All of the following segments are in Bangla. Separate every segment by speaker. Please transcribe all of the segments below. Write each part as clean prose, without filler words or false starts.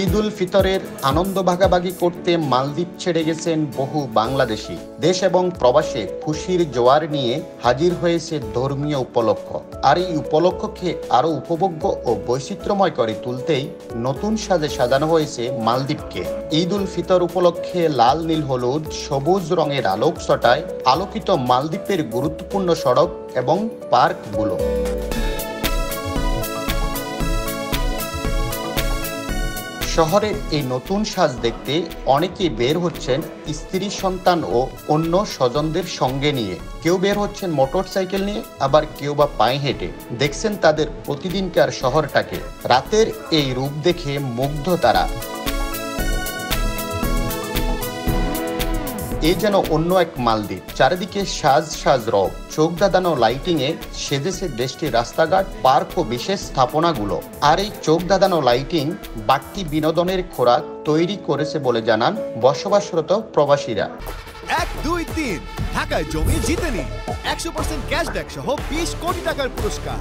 Speaker 1: ঈদ উল ফিতরের আনন্দ ভাগাভাগি করতে মালদ্বীপ ছেড়ে গেছেন বহু বাংলাদেশি। দেশ এবং প্রবাসে খুশির জোয়ার নিয়ে হাজির হয়েছে ধর্মীয় উপলক্ষ। আর এই উপলক্ষকে আরও উপভোগ্য ও বৈচিত্র্যময় করে তুলতেই নতুন সাজে সাজানো হয়েছে মালদ্বীপকে। ঈদ উল ফিতর উপলক্ষে লাল, নীল, হলুদ, সবুজ রঙের আলোকছটায় আলোকিত মালদ্বীপের গুরুত্বপূর্ণ সড়ক এবং পার্কগুলো। শহরের এই নতুন সাজ দেখতে অনেকেই বের হচ্ছেন স্ত্রী, সন্তান ও অন্য স্বজনদের সঙ্গে নিয়ে। কেউ বের হচ্ছেন মোটরসাইকেল নিয়ে, আবার কেউ বা পায়ে হেঁটে। দেখছেন তাদের প্রতিদিনকার শহরটাকে। রাতের এই রূপ দেখে মুগ্ধ তারা। এ যেন অন্য এক মালদ্বীপ। চারিদিকে সাজ সাজ রব, চোখ ধাঁধানো লাইটিংয়ে সেজেছে দেশটির রাস্তাঘাট, পার্ক ও বিশেষ স্থাপনাগুলো। আর এই চোখ ধাঁধানো লাইটিং বাড়তি বিনোদনের খোরাক তৈরি করেছে বলে জানান বসবাসরত প্রবাসীরা।
Speaker 2: 1, 2, 3 ঢাকায় জমি জিতে নিন 100% ক্যাশব্যাক সহ 20 কোটি টাকার পুরস্কার।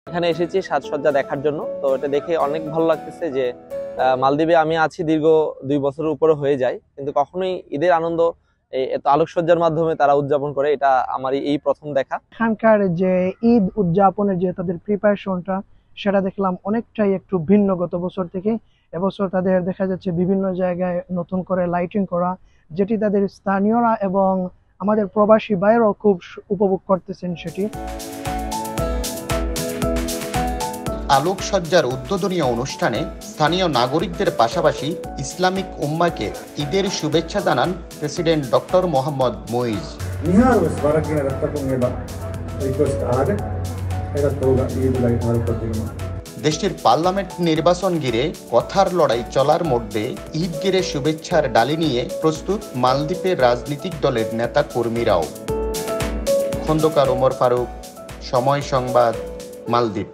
Speaker 3: এখানে এসেছি সাজসজ্জা দেখার জন্য। তো এটা দেখে অনেক ভালো লাগতেছে যে মালদ্বীপে আমি আছি দীর্ঘ 2 বছরের উপরে হয়ে যায়, কিন্তু কখনোই ঈদের আনন্দ এত আলোকসজ্জার মাধ্যমে তারা উদযাপন করে, এটা আমার এই প্রথম দেখা।
Speaker 4: এখানকার যে ঈদ উদযাপনের যে তাদের প্রিপারেশনটা, সেটা দেখলাম অনেকটাই একটু ভিন্ন গত বছর থেকে। এবছর তাদের দেখা যাচ্ছে বিভিন্ন জায়গায় নতুন করে লাইটিং করা, যেটি তাদের স্থানীয়রা এবং আমাদের প্রবাসী ভাইয়েরাও খুব উপভোগ করতেছেন সেটি।
Speaker 1: আলোকসজ্জার উদ্বোধনী অনুষ্ঠানে স্থানীয় নাগরিকদের পাশাপাশি ইসলামিক উম্মাহকে ঈদের শুভেচ্ছা জানান প্রেসিডেন্ট ডক্টর মোহাম্মদ মুইজ। দেশটির পার্লামেন্ট নির্বাচন ঘিরে কথার লড়াই চলার মধ্যে ঈদ ঘিরে শুভেচ্ছার ডালি নিয়ে প্রস্তুত মালদ্বীপের রাজনৈতিক দলের নেতা কর্মীরাও। খন্দকার ওমর ফারুক, সময় সংবাদ, মালদ্বীপ।